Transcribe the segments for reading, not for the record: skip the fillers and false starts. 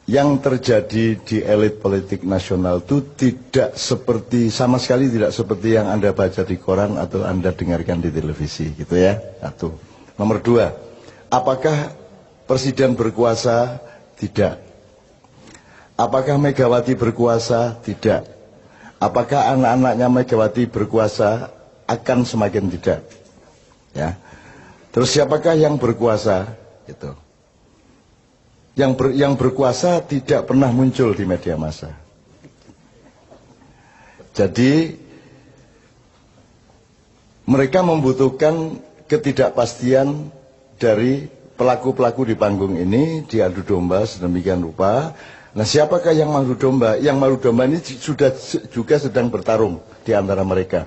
yang terjadi di elit politik nasional itu tidak seperti, sama sekali tidak seperti yang Anda baca di koran atau Anda dengarkan di televisi, gitu ya. Satu. Nomor dua, apakah presiden berkuasa? Tidak. Apakah Megawati berkuasa? Tidak. Apakah anak-anaknya Megawati berkuasa? Akan semakin tidak. Ya. Terus siapakah yang berkuasa? Gitu. Yang berkuasa tidak pernah muncul di media massa. Jadi mereka membutuhkan ketidakpastian dari pelaku-pelaku di panggung ini, diadu domba sedemikian rupa. Nah, siapakah yang madu domba? Yang madu domba ini sudah juga sedang bertarung di antara mereka.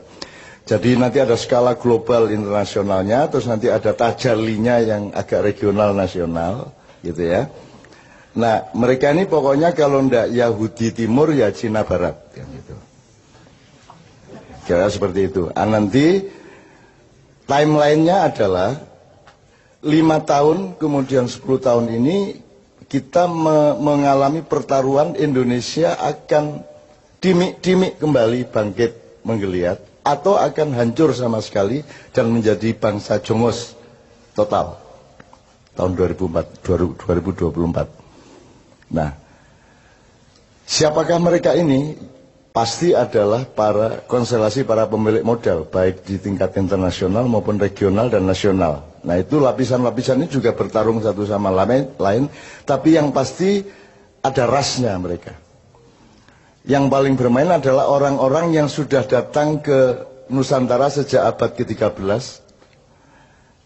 Jadi nanti ada skala global internasionalnya, terus nanti ada tajallinya yang agak regional nasional, gitu ya. Nah, mereka ini pokoknya kalau ndak Yahudi Timur ya Cina Barat, kan gitu. Kira seperti itu. Nanti timelinenya adalah 5 tahun kemudian 10 tahun ini kita mengalami pertaruhan. Indonesia akan dimik-dimik kembali bangkit menggeliat atau akan hancur sama sekali dan menjadi bangsa jongos total tahun 2024. Nah, siapakah mereka ini? Pasti adalah konstelasi para pemilik modal, baik di tingkat internasional maupun regional dan nasional. Nah, itu lapisan-lapisan ini juga bertarung satu sama lain, tapi yang pasti ada rasnya mereka. Yang paling bermain adalah orang-orang yang sudah datang ke Nusantara sejak abad ke-13,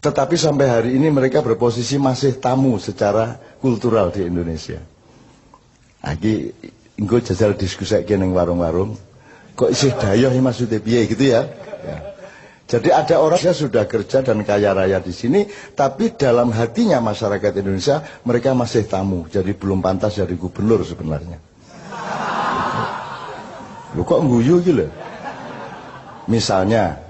tetapi sampai hari ini mereka berposisi masih tamu secara kultural di Indonesia. Lagi engko jajal diskusi ning warung-warung, kok isih dayoh maksudnya piye gitu ya. Ya. Jadi ada orang yang sudah kerja dan kaya raya di sini, tapi dalam hatinya masyarakat Indonesia mereka masih tamu, jadi belum pantas jadi gubernur sebenarnya. Lu kok ngguyu gitu? Misalnya,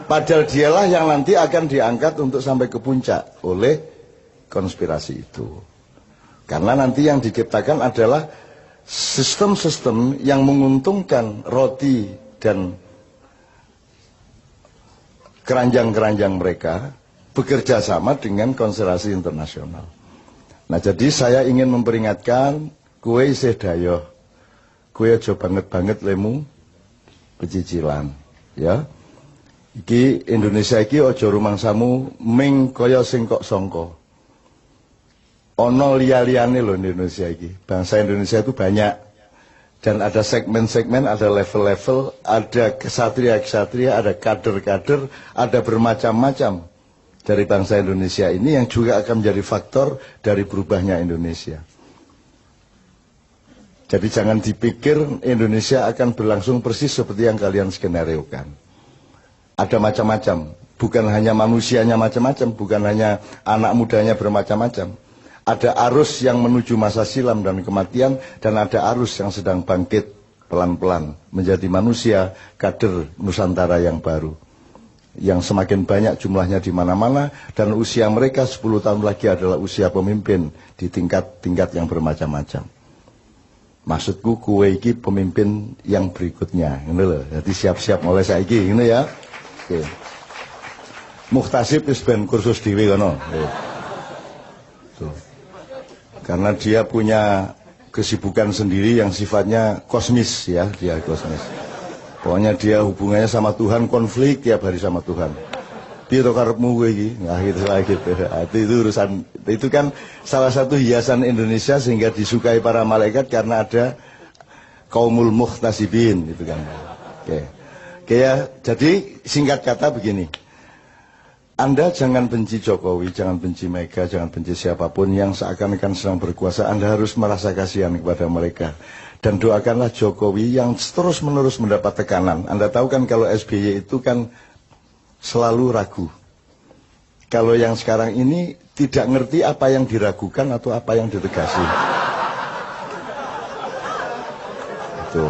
padahal dialah yang nanti akan diangkat untuk sampai ke puncak oleh konspirasi itu. Karena nanti yang diciptakan adalah sistem-sistem yang menguntungkan roti dan keranjang-keranjang mereka bekerja sama dengan konstelasi internasional. Nah, jadi saya ingin memperingatkan, kue isih dayoh, kue aja banget-banget lemu pecicilan, ya. Iki Indonesia iki aja rumangsamu ming kaya sing kok sangka. Ono liya-liyane loh di Indonesia ini. Bangsa Indonesia itu banyak. Dan ada segmen-segmen, ada level-level, ada kesatria-kesatria, ada kader-kader, ada bermacam-macam dari bangsa Indonesia ini yang juga akan menjadi faktor dari berubahnya Indonesia. Jadi jangan dipikir Indonesia akan berlangsung persis seperti yang kalian skenariokan. Ada macam-macam. Bukan hanya manusianya macam-macam, bukan hanya anak mudanya bermacam-macam. Ada arus yang menuju masa silam dan kematian, dan ada arus yang sedang bangkit pelan-pelan menjadi manusia kader Nusantara yang baru, yang semakin banyak jumlahnya di mana-mana, dan usia mereka 10 tahun lagi adalah usia pemimpin di tingkat-tingkat yang bermacam-macam. Maksudku kue iki pemimpin yang berikutnya, ini loh. Jadi siap-siap mulai saiki, ini ya. Oke. Muhtasib wis ben kursus dhewe kono. Tuh. Karena dia punya kesibukan sendiri yang sifatnya kosmis ya, dia kosmis. Pokoknya dia hubungannya sama Tuhan, konflik tiap hari sama Tuhan. Piye to karepmu kowe iki? Nah gitu lagi gitu. Itu urusan, itu kan salah satu hiasan Indonesia sehingga disukai para malaikat karena ada kaumul muhtasibin gitu kan. Oke. Oke ya, jadi singkat kata begini. Anda jangan benci Jokowi, jangan benci Mega, jangan benci siapapun yang seakan-akan sedang berkuasa. Anda harus merasa kasihan kepada mereka. Dan doakanlah Jokowi yang terus-menerus mendapat tekanan. Anda tahu kan kalau SBY itu kan selalu ragu. Kalau yang sekarang ini tidak ngerti apa yang diragukan atau apa yang ditegasi. Itu.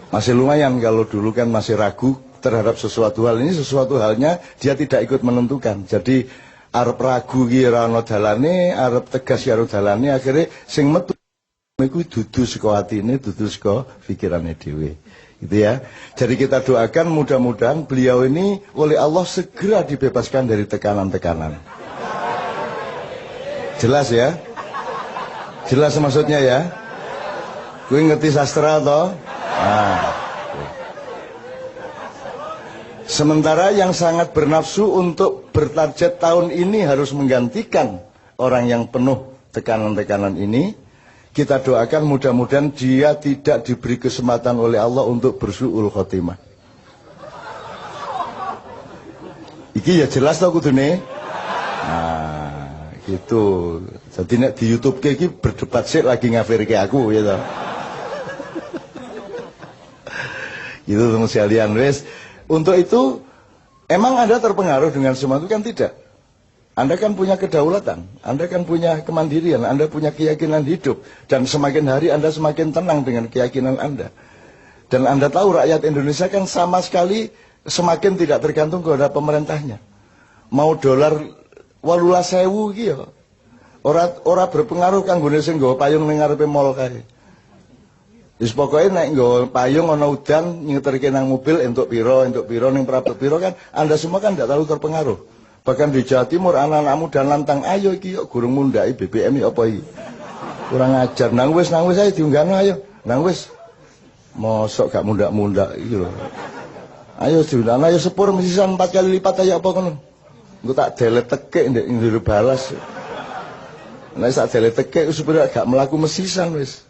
Masih lumayan kalau dulu kan masih ragu terhadap sesuatu hal. Ini sesuatu halnya dia tidak ikut menentukan. Jadi arep ragu ki ora ana dalane, arep tegas karo dalane, akhirnya sing metu iku dudu saka atine, dudu saka pikirane dhewe. Gitu ya. Jadi kita doakan mudah-mudahan beliau ini oleh Allah segera dibebaskan dari tekanan-tekanan. Jelas ya? Jelas maksudnya ya? Gue ngerti sastra toh? Nah. Sementara yang sangat bernafsu untuk bertarget tahun ini harus menggantikan orang yang penuh tekanan-tekanan ini, kita doakan mudah-mudahan dia tidak diberi kesempatan oleh Allah untuk bersu'ul khotimah. Iki ya jelas tau kudune. Nah, gitu. Jadi nek di YouTube iki berdebat sik lagi ngafirke aku ya toh. Gitu teman sekalian wes. Untuk itu emang Anda terpengaruh dengan semua itu kan tidak. Anda kan punya kedaulatan, Anda kan punya kemandirian, Anda punya keyakinan hidup. Dan semakin hari Anda semakin tenang dengan keyakinan Anda. Dan Anda tahu rakyat Indonesia kan sama sekali semakin tidak tergantung kepada pemerintahnya. Mau dolar 18.000 iki ya. Ora berpengaruh kanggone sing nggawa payung ning ngarepe mall kae. Wis pokoke nek nggawa payung ana udan nyeterke nang mobil entuk piro ning prapet piro kan Anda semua kan tidak terlalu terpengaruh. Bahkan di Jawa Timur anak-anakmu dan lantang ayo iki yo gurung mundhaki BBM iki apa iki. Kurang ajar nang wis ae diunggahno ayo. Nang wis. Mosok gak mundak-mundak iki lho. Ayo diunggahno ayo sepur mesisan 4 kali lipat ayo apa ngono. Engko tak delete tekek ndek njero balas. Nek sak delete tekek supaya gak mlaku mesisan wis.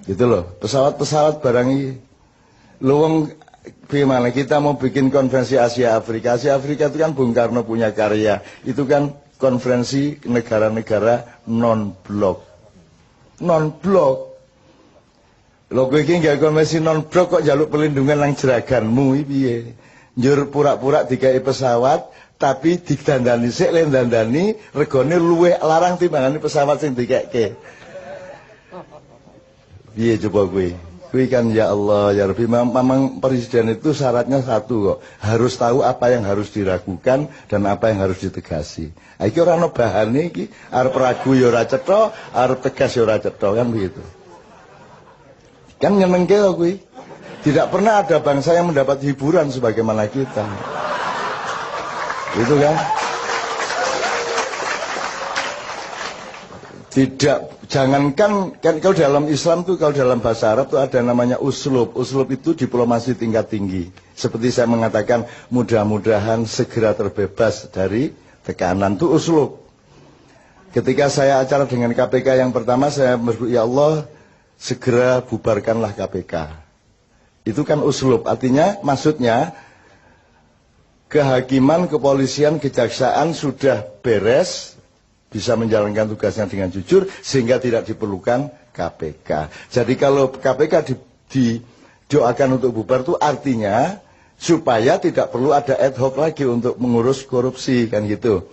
Gitu loh, pesawat-pesawat barang ini. Luwung gimana kita mau bikin konferensi Asia Afrika. Asia Afrika itu kan Bung Karno punya karya. Itu kan konferensi negara-negara non-blok. Non-blok. Lho kowe iki gak konferensi non-blok kok jaluk perlindungan nang jeraganmu iki piye? Njur pura-pura digawe pesawat tapi didandani sik le dandani regane luwih larang timbangane pesawat sing dikekke. Iya coba gue kan ya Allah ya Rabbi, memang presiden itu syaratnya satu kok, harus tahu apa yang harus diragukan dan apa yang harus ditegasi. Iki ora ono bahane iki, arep ragu ya ora cetha, arep tegas ya ora cetha kan begitu. Kan nyenengke kok gue. Tidak pernah ada bangsa yang mendapat hiburan sebagaimana kita. Itu kan? Tidak, jangankan kan kalau dalam Islam tuh, kalau dalam bahasa Arab tuh ada namanya uslub. Uslub itu diplomasi tingkat tinggi. Seperti saya mengatakan, mudah-mudahan segera terbebas dari tekanan, itu uslub. Ketika saya acara dengan KPK yang pertama, saya berdoa, ya Allah, segera bubarkanlah KPK. Itu kan uslub, artinya maksudnya kehakiman, kepolisian, kejaksaan sudah beres, bisa menjalankan tugasnya dengan jujur sehingga tidak diperlukan KPK. Jadi kalau KPK didoakan untuk bubar itu artinya supaya tidak perlu ada ad hoc lagi untuk mengurus korupsi kan gitu.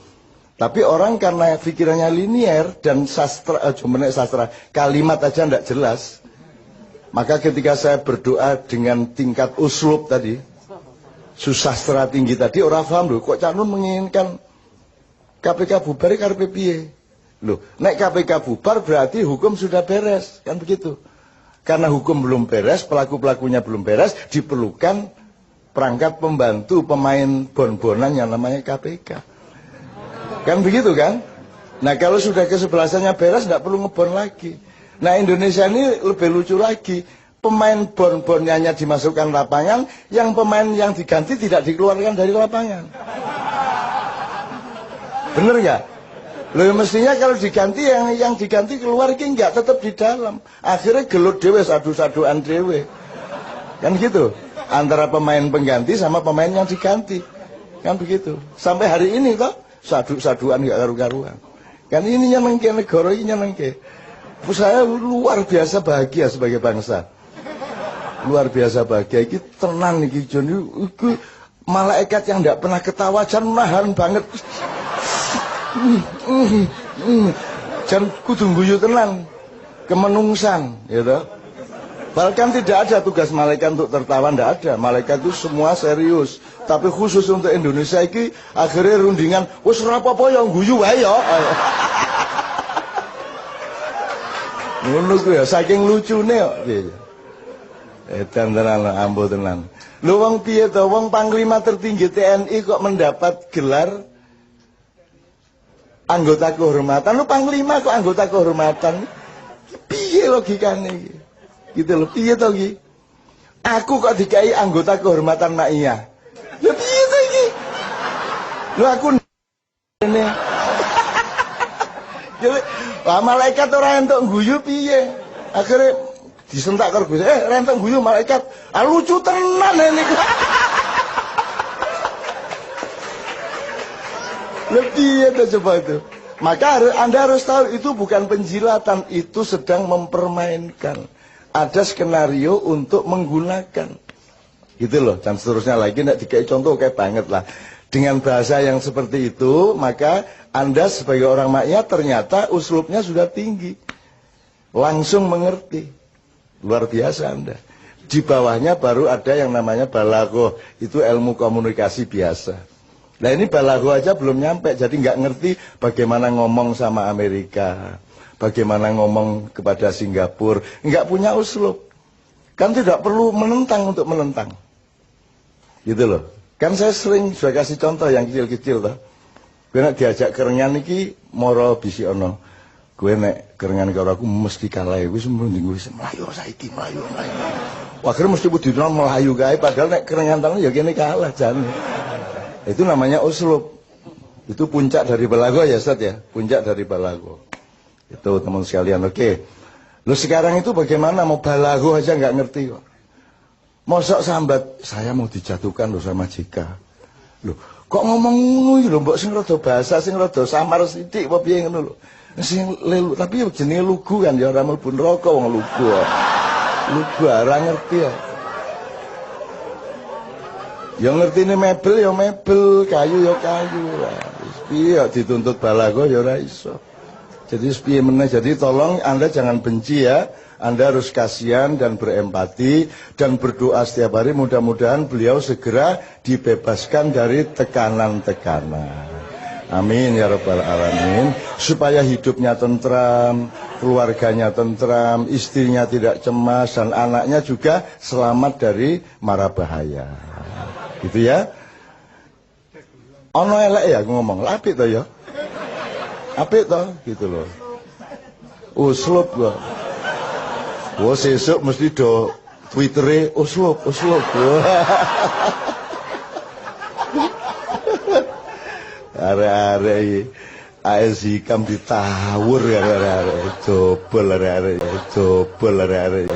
Tapi orang karena pikirannya linier dan sastra kalimat aja tidak jelas. Maka ketika saya berdoa dengan tingkat uslub tadi, susastra tinggi tadi, orang paham loh, kok Cak Nun menginginkan KPK bubar karepe piye? Loh, nek KPK bubar berarti hukum sudah beres, kan begitu. Karena hukum belum beres, pelaku-pelakunya belum beres, diperlukan perangkat pembantu pemain bon-bonan yang namanya KPK. Kan begitu kan? Nah, kalau sudah kesebelasannya beres, tidak perlu ngebon lagi. Nah, Indonesia ini lebih lucu lagi. Pemain bon-bonnya hanya dimasukkan lapangan, yang pemain yang diganti tidak dikeluarkan dari lapangan. Bener nggak? Loh mestinya kalau diganti yang diganti keluar ki nggak tetap di dalam. Akhirnya gelut dewe sadu-saduan dewe. Kan gitu. Antara pemain pengganti sama pemain yang diganti. Kan begitu. Sampai hari ini toh sadu-saduan nggak karu-karuan. Kan ini nyenengke negara ini nyenengke. Saya luar biasa bahagia sebagai bangsa. Luar biasa bahagia. Iki tenang iki Jon. Iki malaikat yang tidak pernah ketawa jan nahan banget. Jan kudu guyu tenan kemenungsan gitu. Bahkan tidak ada tugas malaikat untuk tertawa, tidak ada. Malaikat itu semua serius. Tapi khusus untuk Indonesia ini akhirnya rundingan wis ora apa-apa yang guyu wae ya. Ngono kuwi ya saking lucune kok. Edan tenan ambo tenan. Lho wong piye to wong panglima tertinggi TNI kok mendapat gelar anggota kehormatan. Lu panglima kok anggota kehormatan. Piye logikane iki? Gitu lho, piye to iki? Aku kok dikai anggota kehormatan mak iya. Lho piye to iki? Lho aku ini. Jadi, wah malaikat ora entuk guyu piye? Akhirnya disentak karo Gusti. Rentok guyu malaikat. Ah lucu tenan ini. Lebih itu coba itu. Maka Anda harus tahu itu bukan penjilatan, itu sedang mempermainkan. Ada skenario untuk menggunakan. Gitu loh, dan seterusnya lagi nek dikai contoh kayak banget lah. Dengan bahasa yang seperti itu, maka Anda sebagai orang makyat ternyata uslubnya sudah tinggi. Langsung mengerti. Luar biasa Anda. Di bawahnya baru ada yang namanya balaghah, itu ilmu komunikasi biasa. Nah ini balaghah aja belum nyampe, jadi nggak ngerti bagaimana ngomong sama Amerika, bagaimana ngomong kepada Singapura, nggak punya uslub. Kan tidak perlu menentang untuk menentang. Gitu loh. Kan saya sering sudah kasih contoh yang kecil-kecil toh. Gue nak diajak kerengan iki moro bisi ono. Gue nek kerengan karo aku mesti kalah. Gue sebelum gue melayu saiki melayu. Akhirnya mesti budidon melayu gae padahal nek kerengan tangan ya kene kalah jan. Itu namanya uslub. Itu puncak dari balaghah ya Ustaz ya. Puncak dari balaghah. Itu teman sekalian. Oke. Lu sekarang itu bagaimana mau balaghah aja nggak ngerti kok. Mosok sambat saya mau dijatuhkan loh sama Jika. Loh, kok ngomong ngono lho mbok sing rada bahasa sing rada samar sithik apa piye ngono lho. Sing lelu tapi jenenge lugu kan ya ora mlebu neraka wong lugu. Lugu ora ngerti ya. Ya ngertine mebel ya mebel, kayu ya kayu. Wis piye dituntut balaghah ya ora iso. Jadi piye meneh, jadi tolong Anda jangan benci ya. Anda harus kasihan dan berempati dan berdoa setiap hari mudah-mudahan beliau segera dibebaskan dari tekanan-tekanan. Amin ya rabbal alamin. Supaya hidupnya tentram, keluarganya tentram, istrinya tidak cemas dan anaknya juga selamat dari mara bahaya. Gitu ya. Ono elek ya ngomong, apik to ya. Apik to gitu loh. Uslub gua. Wah sesuk mesti do Twittere uslub. Are-are iki AS Hikam ditawur arek-arek. Jobol arek-arek.